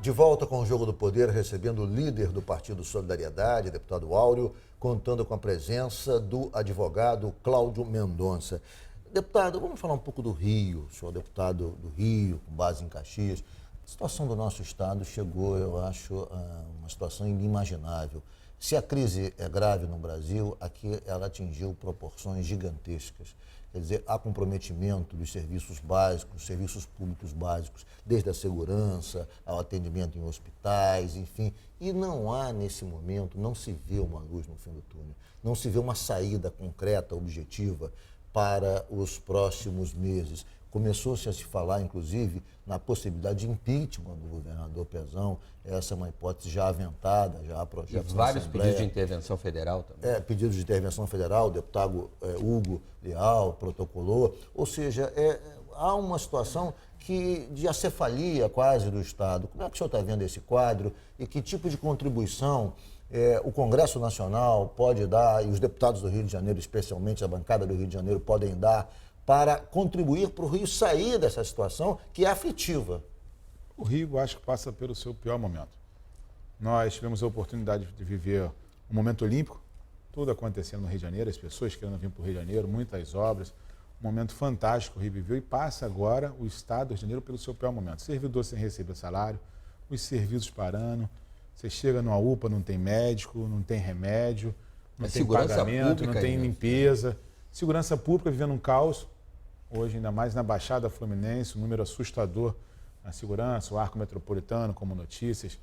De volta com o Jogo do Poder, recebendo o líder do Partido Solidariedade, deputado Áureo, contando com a presença do advogado Cláudio Mendonça. Deputado, vamos falar um pouco do Rio. O senhor é deputado do Rio, com base em Caxias. A situação do nosso estado chegou, eu acho, a uma situação inimaginável. Se a crise é grave no Brasil, aqui ela atingiu proporções gigantescas. Quer dizer, há comprometimento dos serviços básicos, serviços públicos básicos, desde a segurança ao atendimento em hospitais, enfim. E não há, nesse momento, não se vê uma luz no fim do túnel, não se vê uma saída concreta, objetiva, para os próximos meses. Começou-se a se falar, inclusive, na possibilidade de impeachment do governador Pezão. Essa é uma hipótese já aventada, já há projetos na vários Assembleia. pedidos de intervenção federal também. Pedidos de intervenção federal, o deputado Hugo Leal protocolou. Ou seja, há uma situação de acefalia quase do Estado. Como é que o senhor está vendo esse quadro e que tipo de contribuição o Congresso Nacional pode dar, e os deputados do Rio de Janeiro, especialmente a bancada do Rio de Janeiro, podem dar para contribuir para o Rio sair dessa situação que é aflitiva? O Rio, acho que passa pelo seu pior momento. Nós tivemos a oportunidade de viver um momento olímpico, tudo acontecendo no Rio de Janeiro, as pessoas querendo vir para o Rio de Janeiro, muitas obras, um momento fantástico o Rio viveu e passa agora o Estado do Rio de Janeiro pelo seu pior momento. Servidor sem receber salário, os serviços parando, você chega numa UPA, não tem médico, não tem remédio, não tem pagamento, não tem limpeza. Segurança pública vivendo um caos, hoje ainda mais na Baixada Fluminense, um número assustador na segurança, o arco metropolitano, como notícias,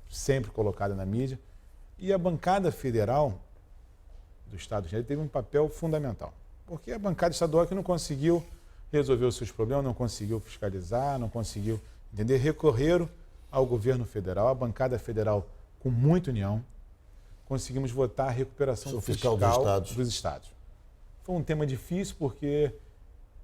sempre colocada na mídia. E a bancada federal do Estado do Rio de Janeiro teve um papel fundamental, porque a bancada estadual que não conseguiu resolver os seus problemas, não conseguiu fiscalizar, não conseguiu entender, recorreram ao governo federal, a bancada federal com muita união, conseguimos votar a recuperação fiscal dos estados. Foi um tema difícil porque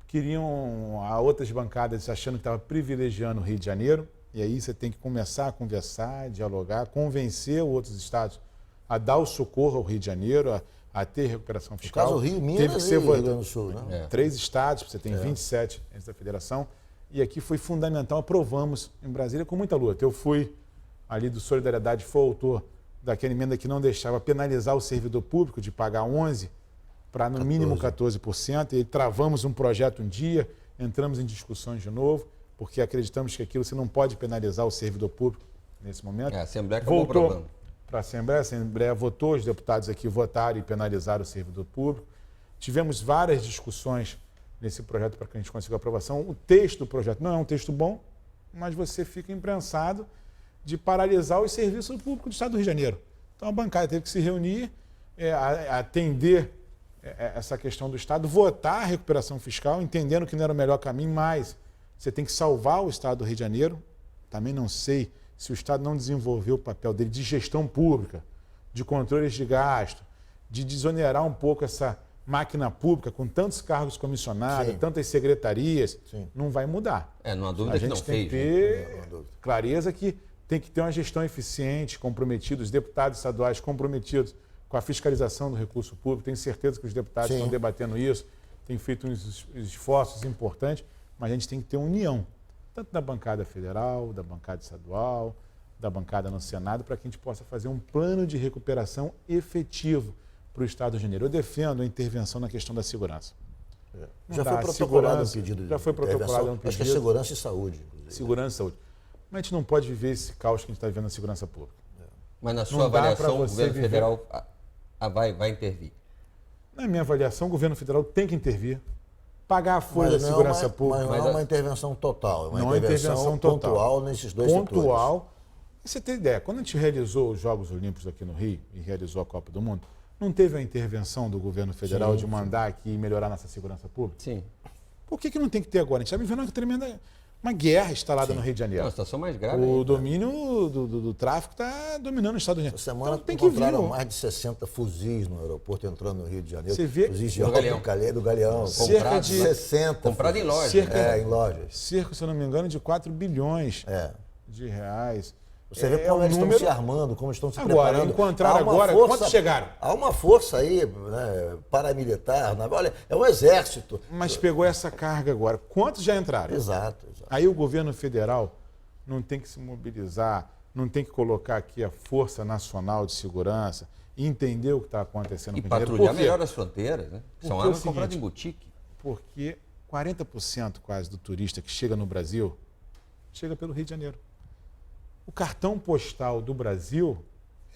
queriam outras bancadas achando que estava privilegiando o Rio de Janeiro, e aí você tem que começar a conversar, dialogar, convencer outros estados a dar o socorro ao Rio de Janeiro, a ter recuperação fiscal. No caso, Rio, Minas teve que ser e Rio Grande do Sul, né? 3 estados, você tem 27 dentro da federação, e aqui foi fundamental, aprovamos em Brasília com muita luta. Eu fui ali do Solidariedade, foi autor daquela emenda que não deixava penalizar o servidor público de pagar 11% para no mínimo 14%, e travamos um projeto um dia, entramos em discussões de novo, porque acreditamos que aquilo você não pode penalizar o servidor público nesse momento. A Assembleia acabou aprovando. Para a Assembleia votou, os deputados aqui votaram e penalizaram o servidor público. Tivemos várias discussões nesse projeto para que a gente consiga aprovação. O texto do projeto não é um texto bom, mas você fica imprensado de paralisar os serviços públicos do Estado do Rio de Janeiro. Então a bancada teve que se reunir, atender essa questão do Estado, votar a recuperação fiscal, entendendo que não era o melhor caminho, mas você tem que salvar o Estado do Rio de Janeiro. Também não sei se o Estado não desenvolveu o papel dele de gestão pública, de controles de gasto, de desonerar um pouco essa máquina pública com tantos cargos comissionados, tantas secretarias, não vai mudar. Não há dúvida que não fez. A gente tem que ter clareza que tem que ter uma gestão eficiente, comprometida, os deputados estaduais comprometidos com a fiscalização do recurso público. Tenho certeza que os deputados estão debatendo isso, têm feito uns esforços importantes, mas a gente tem que ter união, tanto da bancada federal, da bancada estadual, da bancada no Senado, para que a gente possa fazer um plano de recuperação efetivo para o Estado do Rio de Janeiro. Eu defendo a intervenção na questão da segurança. Já foi protocolado um pedido. Já foi protocolado um pedido. Acho que é segurança e saúde. Segurança e saúde. Mas a gente não pode viver esse caos que a gente está vivendo na segurança pública. Mas na sua avaliação, o governo federal vai intervir? Na minha avaliação, o governo federal tem que intervir, pagar a folha da segurança pública. Mas não é uma intervenção total, é uma intervenção total. Pontual nesses dois setores. Pontual. Você tem ideia, quando a gente realizou os Jogos Olímpicos aqui no Rio e realizou a Copa do Mundo, não teve a intervenção do governo federal de mandar aqui e melhorar nossa segurança pública? Sim. Por que não tem que ter agora? A gente está vivendo uma tremenda guerra instalada no Rio de Janeiro. É uma situação mais grave. O domínio do tráfico está dominando o Estado do Rio. Essa semana encontraram mais de 60 fuzis no aeroporto entrando no Rio de Janeiro. Você vê fuzis de do Galeão. Cerca de 60. Comprado em lojas. Em lojas. Cerca, se eu não me engano, de 4 bilhões de reais. Você vê como eles estão se armando, como estão se preparando. Encontraram agora, quantos chegaram? Há uma força aí, né, paramilitar, olha, é um exército. Mas pegou essa carga agora. Quantos já entraram? Exato. Aí o governo federal não tem que se mobilizar, não tem que colocar aqui a Força Nacional de Segurança e entender o que está acontecendo e com o dinheiro. patrulhar melhor as fronteiras, né? São armas compradas em boutique. Porque 40% quase do turista que chega no Brasil chega pelo Rio de Janeiro. O cartão postal do Brasil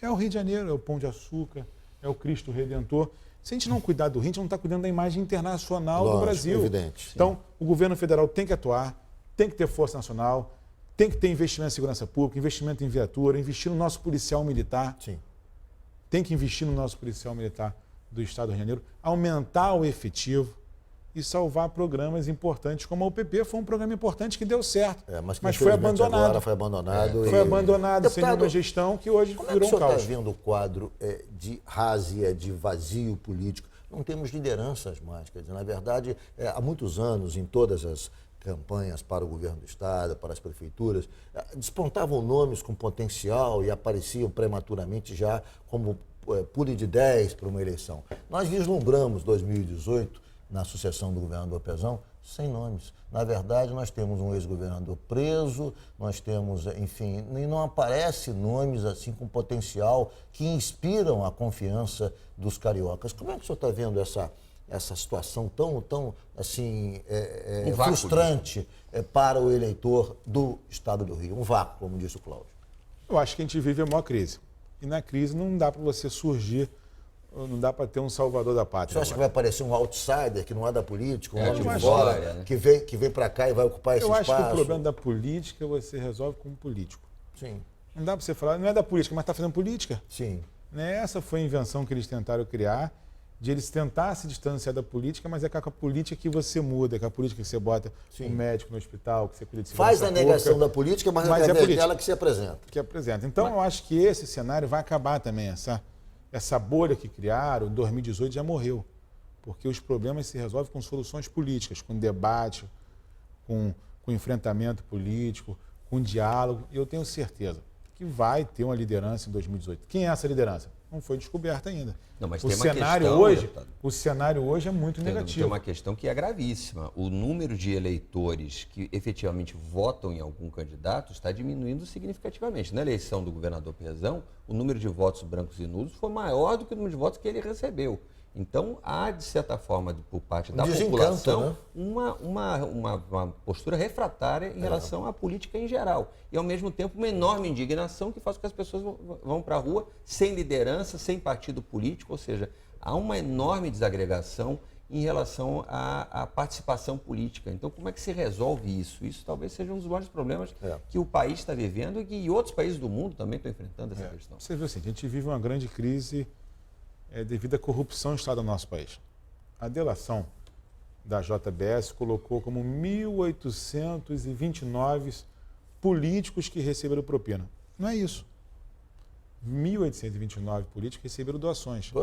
é o Rio de Janeiro, é o Pão de Açúcar, é o Cristo Redentor. Se a gente não cuidar do Rio, a gente não está cuidando da imagem internacional do Brasil. Evidente. Então, o governo federal tem que atuar, tem que ter força nacional, tem que ter investimento em segurança pública, investimento em viatura, investir no nosso policial militar. Sim. Tem que investir no nosso policial militar do Estado do Rio de Janeiro, aumentar o efetivo e salvar programas importantes, como a UPP foi um programa importante que deu certo, mas foi abandonado. Agora foi abandonado. Foi abandonado Deputado, sem nenhuma gestão que hoje como virou um é que o senhor caos. está vendo o quadro de razia, de vazio político? Não temos lideranças mais. Quer dizer, na verdade, há muitos anos, em todas as campanhas para o governo do Estado, para as prefeituras, despontavam nomes com potencial e apareciam prematuramente já como pule de 10 para uma eleição. Nós vislumbramos 2018, na sucessão do governador Pezão, sem nomes. Na verdade, nós temos um ex-governador preso, nós temos, enfim, e não aparecem nomes assim com potencial que inspiram a confiança dos cariocas. Como é que o senhor está vendo essa situação tão assim, frustrante para o eleitor do Estado do Rio? Um vácuo, como disse o Cláudio. Eu acho que a gente vive a maior crise. E na crise não dá para você surgir, não dá para ter um salvador da pátria. Você acha que vai aparecer um outsider que não é da política, um homem de de fora, fora, né? que vem para cá e vai ocupar esse espaço? Eu acho que o problema da política você resolve como político. Sim, Não dá para você falar, não é da política, mas está fazendo política. sim. Né? Essa foi a invenção que eles tentaram criar, de eles tentar se distanciar da política, mas é com a política que você muda, é com a política que você bota o médico no hospital, que você cuida de segurança Faz a negação pública, da política, mas é através política dela que se apresenta. que apresenta. Então, eu acho que esse cenário vai acabar também. Essa bolha que criaram, em 2018 já morreu. Porque os problemas se resolvem com soluções políticas, com debate, com enfrentamento político, com diálogo. E eu tenho certeza que vai ter uma liderança em 2018. Quem é essa liderança? Não foi descoberta ainda. Não, mas o tem uma cenário questão, hoje, deputado. o cenário hoje é muito Tem negativo. uma questão que é gravíssima. O número de eleitores que efetivamente votam em algum candidato está diminuindo significativamente. Na eleição do governador Pezão, o número de votos brancos e nulos foi maior do que o número de votos que ele recebeu. Então, há, de certa forma, por parte da população, né? uma postura refratária em relação à política em geral. E, ao mesmo tempo, uma enorme indignação que faz com que as pessoas vão para a rua sem liderança, sem partido político. Ou seja, há uma enorme desagregação em relação à participação política. Então, como é que se resolve isso? Isso talvez seja um dos maiores problemas que o país está vivendo e que outros países do mundo também estão enfrentando essa questão. Você viu assim, a gente vive uma grande crise devido à corrupção no estado do nosso país. A delação da JBS colocou como 1.829 políticos que receberam propina. Não é isso. 1.829 políticos receberam doações.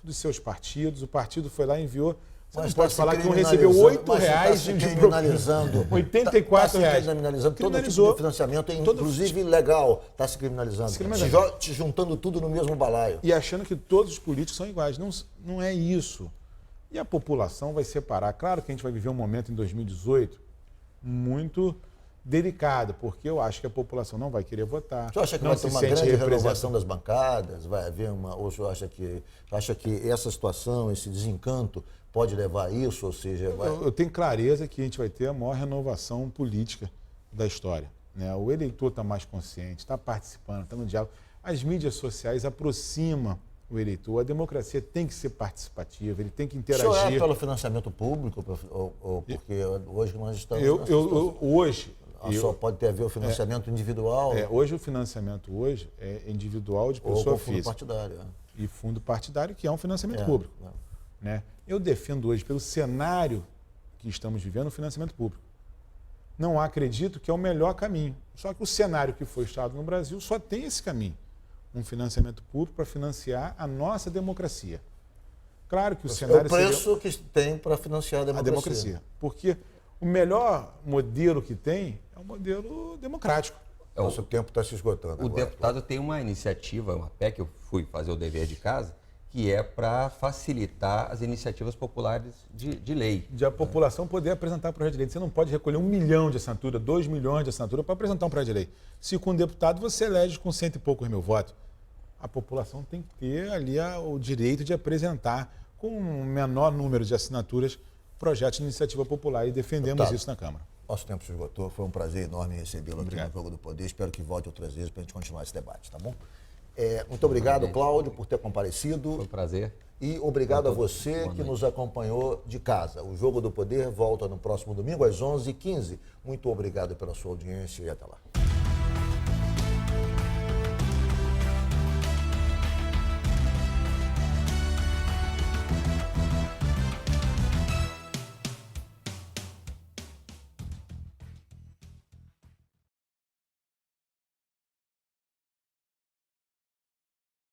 Dos seus partidos. O partido foi lá e enviou. Você não pode falar que um recebeu R$8 de criminalizando. R$84. Está criminalizando todo tipo de financiamento, inclusive ilegal, está se criminalizando. Te juntando tudo no mesmo balaio. E achando que todos os políticos são iguais. Não é isso. E a população vai separar. Claro que a gente vai viver um momento em 2018 muito delicado, porque eu acho que a população não vai querer votar. Você acha que vai ter uma grande renovação das bancadas? Vai haver uma... Ou você acha que essa situação, esse desencanto, pode levar a isso? Ou seja, eu tenho clareza que a gente vai ter a maior renovação política da história. Né? O eleitor está mais consciente, está participando, está no diálogo. As mídias sociais aproximam o eleitor. A democracia tem que ser participativa, ele tem que interagir. O senhor é pelo financiamento público? Ou porque hoje nós estamos... Hoje... Só pode ter a ver o financiamento individual? Hoje o financiamento é individual de pessoa física. Fundo partidário. E fundo partidário, que é um financiamento público. Né? Eu defendo hoje, pelo cenário que estamos vivendo, o financiamento público. Não acredito que é o melhor caminho. Só que o cenário que foi estado no Brasil só tem esse caminho. Um financiamento público para financiar a nossa democracia. Claro que o cenário... É o preço que tem para financiar a democracia. Porque o melhor modelo que tem é um modelo democrático. Nosso tempo está se esgotando. O deputado tem uma iniciativa, uma PEC, eu fui fazer o dever de casa, que é para facilitar as iniciativas populares de lei. De a população poder apresentar projeto de lei. Você não pode recolher 1 milhão de assinatura, 2 milhões de assinatura para apresentar um projeto de lei. Se com um deputado você elege com 100 e poucos mil votos, a população tem que ter ali o direito de apresentar com um menor número de assinaturas projetos de iniciativa popular e defendemos isso na Câmara. Nosso tempo se esgotou, foi um prazer enorme recebê-lo aqui no Obrigado. Jogo do Poder. Espero que volte outras vezes para a gente continuar esse debate, tá bom? Muito obrigado, Cláudio, por ter comparecido. Foi um prazer. E obrigado a você que nos acompanhou de casa. O Jogo do Poder volta no próximo domingo às 11h15. Muito obrigado pela sua audiência e até lá.